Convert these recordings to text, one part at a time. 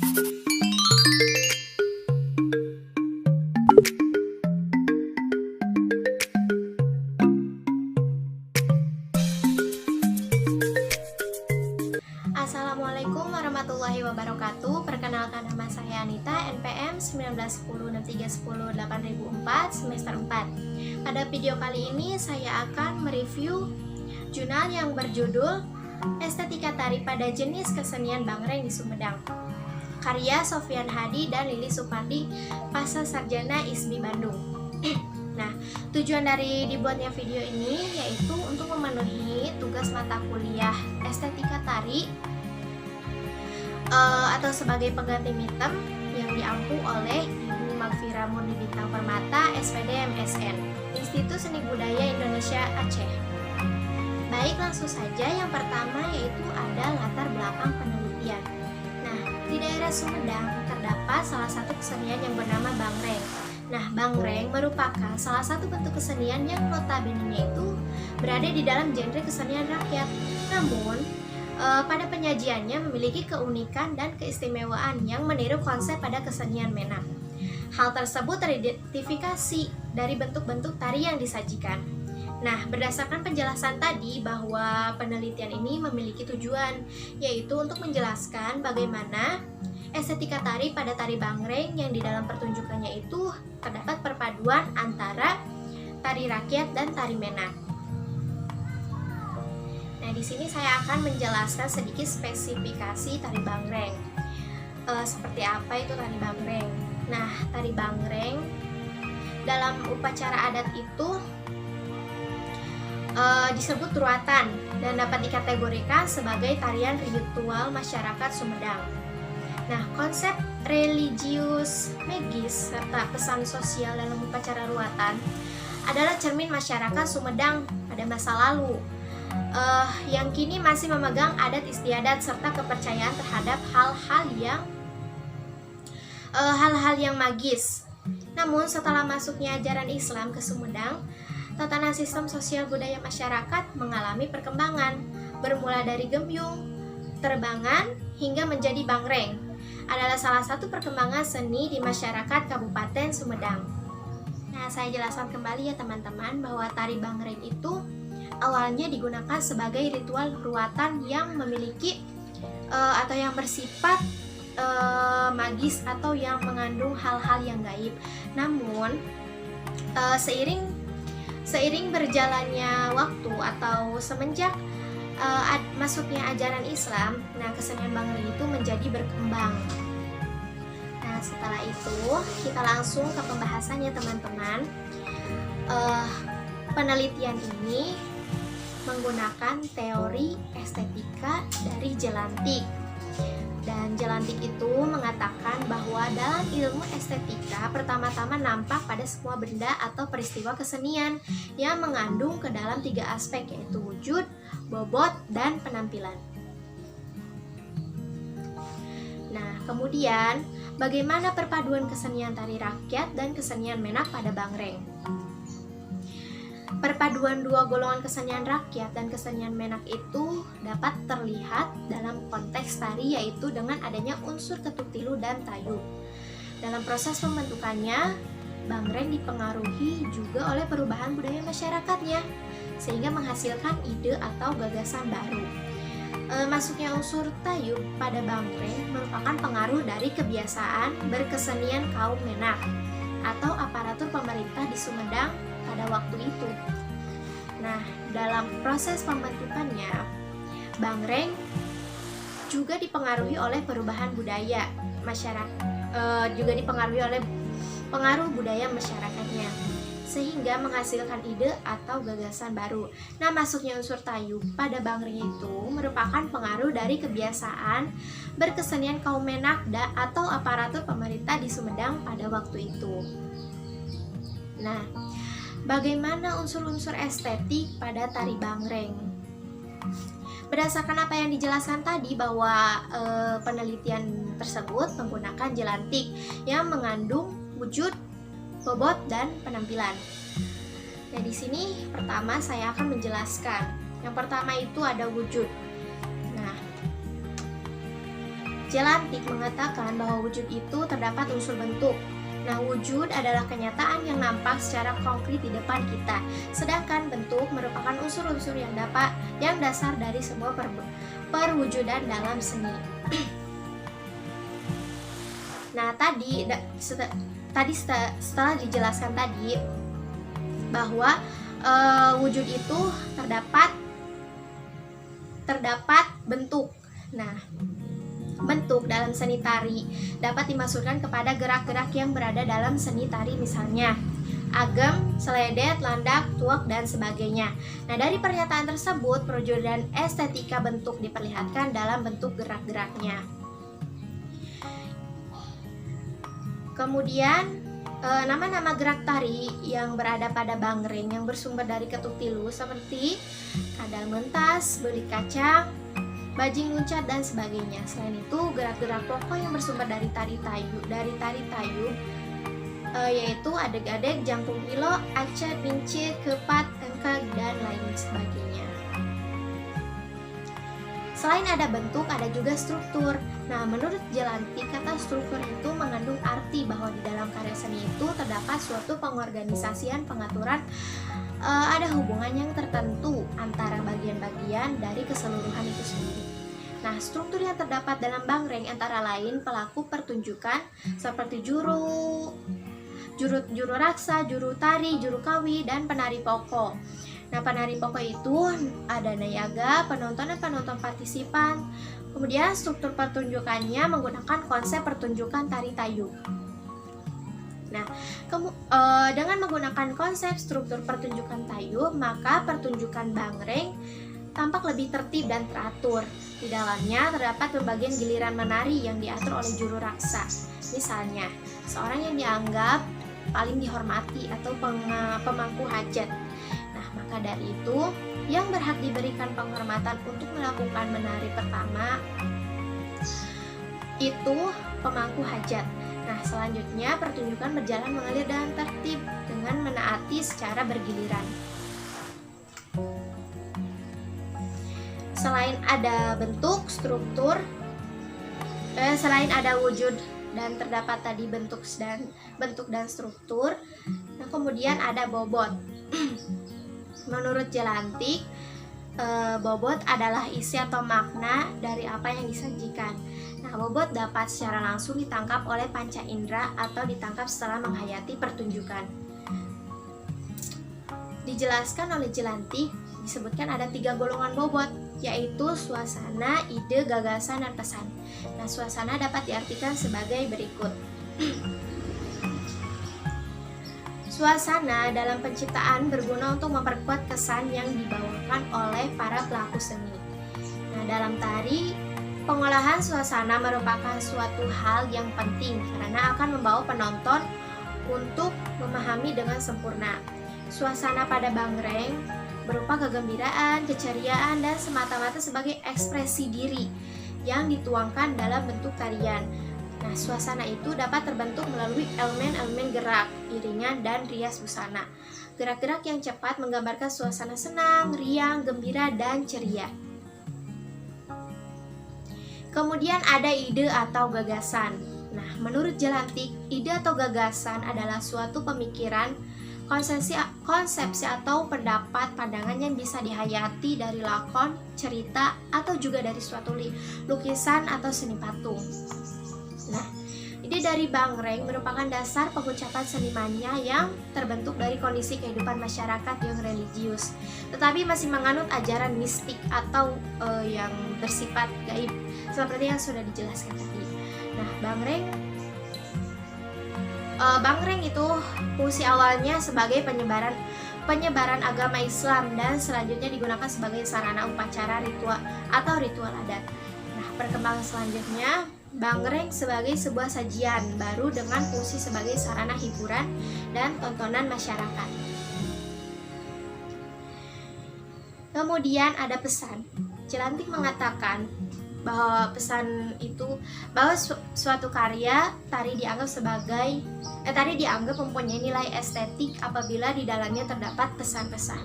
Assalamualaikum warahmatullahi wabarakatuh. Perkenalkan, nama saya Anita, NPM 191063108004 semester 4. Pada video kali ini saya akan mereview jurnal yang berjudul Estetika Tari pada Jenis Kesenian Bangreng di Sumedang, karya Sofyan Hadi dan Lili Supardi, Pasca Sarjana ISBI Bandung. Nah, tujuan dari dibuatnya video ini yaitu untuk memenuhi tugas mata kuliah Estetika Tari atau sebagai pengganti midterm yang diampu oleh Ibu Magfira Murni Bintang Permata, SPD MSN, Institut Seni Budaya Indonesia Aceh. Baik, langsung saja. Yang pertama yaitu ada latar belakang penelitian. Nah, di daerah Sumedang terdapat salah satu kesenian yang bernama Bangreng. Nah, Bangreng merupakan salah satu bentuk kesenian yang notabene-nya itu berada di dalam genre kesenian rakyat. Namun, pada penyajiannya memiliki keunikan dan keistimewaan yang meniru konsep pada kesenian Menak. Hal tersebut teridentifikasi dari bentuk-bentuk tari yang disajikan. Nah, berdasarkan penjelasan tadi bahwa penelitian ini memiliki tujuan, yaitu untuk menjelaskan bagaimana estetika tari pada tari Bangreng yang di dalam pertunjukannya itu terdapat perpaduan antara tari rakyat dan tari Menak. Nah, di sini saya akan menjelaskan sedikit spesifikasi tari Bangreng. Seperti apa itu tari Bangreng? Nah, tari Bangreng dalam upacara adat itu disebut ruatan dan dapat dikategorikan sebagai tarian ritual masyarakat Sumedang. Nah, konsep religius magis serta pesan sosial dalam upacara ruatan adalah cermin masyarakat Sumedang pada masa lalu, yang kini masih memegang adat istiadat serta kepercayaan terhadap hal-hal yang magis. Namun setelah masuknya ajaran Islam ke Sumedang, tatanan sistem sosial budaya masyarakat mengalami perkembangan, bermula dari gembyung, terbangan, hingga menjadi Bangreng. Adalah salah satu perkembangan seni di masyarakat Kabupaten Sumedang. Nah, saya jelaskan kembali ya teman-teman bahwa tari Bangreng itu awalnya digunakan sebagai ritual ruatan yang memiliki atau yang bersifat magis atau yang mengandung hal-hal yang gaib. Namun seiring berjalannya waktu atau semenjak masuknya ajaran Islam, nah kesenian Bangreng itu menjadi berkembang. Nah, setelah itu kita langsung ke pembahasannya teman-teman. Penelitian ini menggunakan teori estetika dari Jelantik. Dan Jelantik itu mengatakan bahwa dalam ilmu estetika pertama-tama nampak pada semua benda atau peristiwa kesenian yang mengandung ke dalam 3 aspek, yaitu wujud, bobot, dan penampilan. Nah, kemudian bagaimana perpaduan kesenian tari rakyat dan kesenian Menak pada Bangreng? Perpaduan dua golongan kesenian rakyat dan kesenian Menak itu dapat terlihat dalam konteks tari, yaitu dengan adanya unsur ketuk tilu dan tayu. Dalam proses pembentukannya, Bangreng dipengaruhi juga oleh perubahan budaya masyarakatnya, sehingga menghasilkan ide atau gagasan baru. Masuknya unsur tayu pada Bangreng merupakan pengaruh dari kebiasaan berkesenian kaum Menak atau aparatur pemerintah di Sumedang pada waktu itu. Nah, dalam proses pembentukannya, Bangreng juga dipengaruhi oleh perubahan budaya masyarakat, juga dipengaruhi oleh pengaruh budaya masyarakatnya, sehingga menghasilkan ide atau gagasan baru. Nah, masuknya unsur tayu pada Bangreng itu merupakan pengaruh dari kebiasaan berkesenian kaum Menak atau aparatur pemerintah di Sumedang pada waktu itu. Nah, bagaimana unsur-unsur estetik pada tari Bangreng? Berdasarkan apa yang dijelaskan tadi bahwa penelitian tersebut menggunakan Jelantik yang mengandung wujud, bobot, dan penampilan. Nah, di sini pertama saya akan menjelaskan. Yang pertama itu ada wujud. Nah, Jelantik mengatakan bahwa wujud itu terdapat unsur bentuk. Nah, wujud adalah kenyataan yang nampak secara konkret di depan kita, sedangkan bentuk merupakan unsur-unsur yang dasar dari semua perwujudan dalam seni. Nah, setelah dijelaskan tadi bahwa wujud itu terdapat bentuk. Nah, bentuk dalam seni tari dapat dimaksudkan kepada gerak-gerak yang berada dalam seni tari, misalnya agem, seledet, landak, tuak, dan sebagainya. Nah, dari pernyataan tersebut, perwujudan estetika bentuk diperlihatkan dalam bentuk gerak-geraknya. Kemudian, nama-nama gerak tari yang berada pada bangreng yang bersumber dari ketuk tilu seperti kadal mentas, belit kacang, bajing luncat, dan sebagainya. Selain itu, gerak-gerak pokok yang bersumber dari tari tayu yaitu adeg-adeg, jangkung pilo, acet, pince, kepat, engkeg, dan lain sebagainya. Selain ada bentuk, ada juga struktur. Nah, menurut Jelantik, kata struktur itu mengandung arti bahwa di dalam karya seni itu terdapat suatu pengorganisasian, pengaturan, ada hubungan yang tertentu antara bagian-bagian dari keseluruhan itu sendiri. Nah, struktur yang terdapat dalam bangreng antara lain pelaku pertunjukan seperti juru raksa, juru tari, juru kawi, dan penari pokok. Nah, penari pokok itu ada nayaga, penonton, dan penonton partisipan. Kemudian struktur pertunjukannya menggunakan konsep pertunjukan tari tayu. Nah, dengan menggunakan konsep struktur pertunjukan tayu, maka pertunjukan bangreng tampak lebih tertib dan teratur. Di dalamnya terdapat pembagian giliran menari yang diatur oleh juru raksa. Misalnya, seorang yang dianggap paling dihormati atau pemangku hajat. Nah, maka dari itu, yang berhak diberikan penghormatan untuk melakukan menari pertama itu pemangku hajat. Nah, selanjutnya pertunjukan berjalan mengalir dan tertib dengan menaati secara bergiliran. Selain ada bentuk, struktur, selain ada wujud dan terdapat tadi bentuk dan struktur, nah kemudian ada bobot. Menurut Jelantik, bobot adalah isi atau makna dari apa yang disajikan. Nah, bobot dapat secara langsung ditangkap oleh panca indera atau ditangkap setelah menghayati pertunjukan. Dijelaskan oleh Jelantik, disebutkan ada 3 golongan bobot, yaitu suasana, ide, gagasan, dan pesan. Nah, suasana dapat diartikan sebagai berikut. Suasana dalam penciptaan berguna untuk memperkuat kesan yang dibawakan oleh para pelaku seni. Nah, dalam tari, pengolahan suasana merupakan suatu hal yang penting karena akan membawa penonton untuk memahami dengan sempurna. Suasana pada bangreng berupa kegembiraan, keceriaan, dan semata-mata sebagai ekspresi diri yang dituangkan dalam bentuk tarian. Nah, suasana itu dapat terbentuk melalui elemen-elemen gerak, iringan, dan rias busana. Gerak-gerak yang cepat menggambarkan suasana senang, riang, gembira, dan ceria. Kemudian ada ide atau gagasan. Nah, menurut Jelantik, ide atau gagasan adalah suatu pemikiran, konsepsi atau pendapat, pandangan yang bisa dihayati dari lakon, cerita, atau juga dari suatu lukisan atau seni patung. Nah, ide dari bangreng merupakan dasar pengucapan senimannya yang terbentuk dari kondisi kehidupan masyarakat yang religius, tetapi masih menganut ajaran mistik atau yang bersifat gaib, seperti yang sudah dijelaskan tadi. Nah, bangreng itu fungsi awalnya sebagai penyebaran agama Islam dan selanjutnya digunakan sebagai sarana upacara ritual adat. Nah, perkembangan selanjutnya, bangreng sebagai sebuah sajian baru dengan fungsi sebagai sarana hiburan dan tontonan masyarakat. Kemudian ada pesan. Jelantik mengatakan bahwa suatu karya tari dianggap mempunyai nilai estetik apabila di dalamnya terdapat pesan-pesan.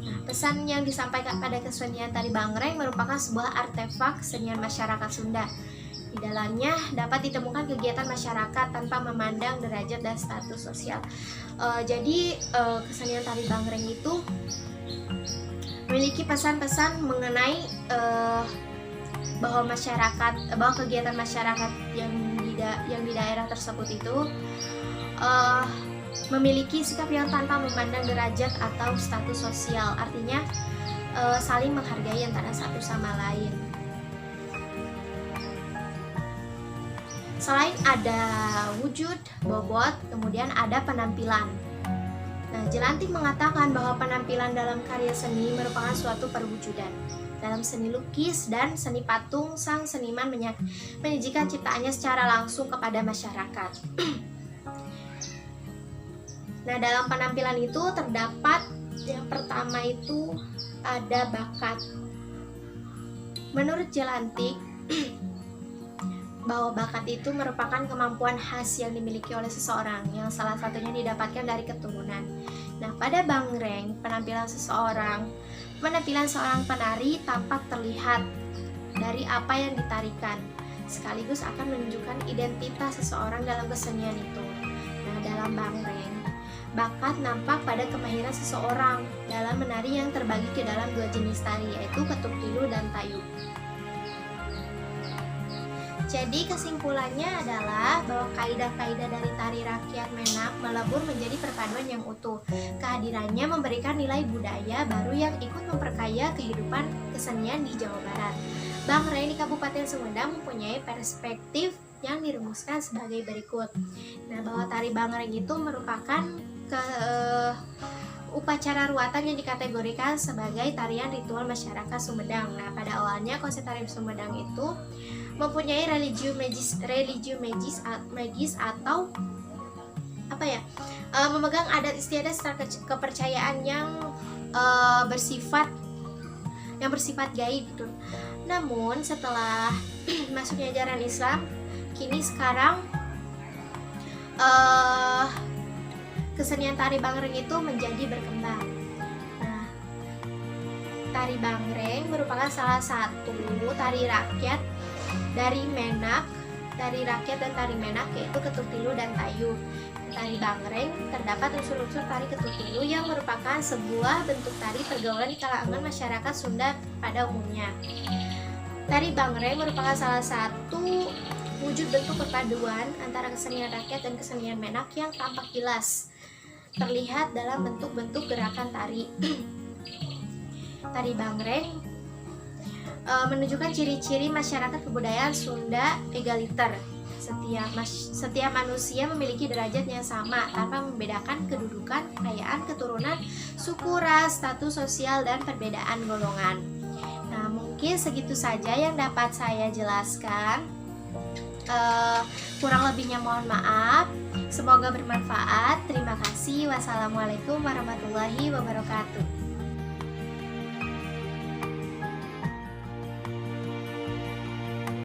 Nah, pesan yang disampaikan pada kesenian tari bangreng merupakan sebuah artefak kesenian masyarakat Sunda Di dalamnya dapat ditemukan kegiatan masyarakat tanpa memandang derajat dan status sosial. Jadi kesenian tari Bangreng itu memiliki pesan-pesan mengenai bahwa kegiatan masyarakat yang di daerah tersebut itu memiliki sikap yang tanpa memandang derajat atau status sosial. Artinya saling menghargai antara satu sama lain. Selain ada wujud, bobot, kemudian ada penampilan. Nah, Jelantik mengatakan bahwa penampilan dalam karya seni merupakan suatu perwujudan. Dalam seni lukis dan seni patung, sang seniman menyajikan ciptaannya secara langsung kepada masyarakat. Nah, dalam penampilan itu terdapat yang pertama itu ada bakat. Menurut Jelantik, bahwa bakat itu merupakan kemampuan khas yang dimiliki oleh seseorang yang salah satunya didapatkan dari keturunan. Nah, pada Bangreng, penampilan seorang penari tampak terlihat dari apa yang ditarikan, sekaligus akan menunjukkan identitas seseorang dalam kesenian itu. Nah, dalam Bangreng, bakat nampak pada kemahiran seseorang dalam menari yang terbagi ke dalam dua jenis tari, yaitu ketuk tilu dan tayub. Jadi kesimpulannya adalah bahwa kaidah-kaidah dari tari rakyat Menak melebur menjadi perpaduan yang utuh. Kehadirannya memberikan nilai budaya baru yang ikut memperkaya kehidupan kesenian di Jawa Barat. Bangreng di Kabupaten Sumedang mempunyai perspektif yang dirumuskan sebagai berikut. Nah, bahwa tari Bangreng itu merupakan upacara ruatan yang dikategorikan sebagai tarian ritual masyarakat Sumedang. Nah, pada awalnya konsep tari Sumedang itu mempunyai religio magis atau memegang adat istiadat serta kepercayaan yang bersifat gaib gitu. Namun setelah masuknya ajaran Islam, kini sekarang kesenian tari Bangreng itu menjadi berkembang. Nah, tari Bangreng merupakan salah satu tari rakyat dari Menak, tari rakyat dan tari Menak, yaitu ketuk tilu dan tayub. Tari Bangreng terdapat unsur-unsur tari ketuk tilu yang merupakan sebuah bentuk tari pergaulan di kalangan masyarakat Sunda pada umumnya. Tari Bangreng merupakan salah satu wujud bentuk perpaduan antara kesenian rakyat dan kesenian Menak yang tampak jelas terlihat dalam bentuk-bentuk gerakan tari. Tari Bangreng menunjukkan ciri-ciri masyarakat kebudayaan Sunda egaliter. Setiap manusia memiliki derajat yang sama tanpa membedakan kedudukan, kekayaan, keturunan, suku, ras, status sosial, dan perbedaan golongan. Nah, mungkin segitu saja yang dapat saya jelaskan. Kurang lebihnya mohon maaf. Semoga bermanfaat. Terima kasih. Wassalamualaikum warahmatullahi wabarakatuh.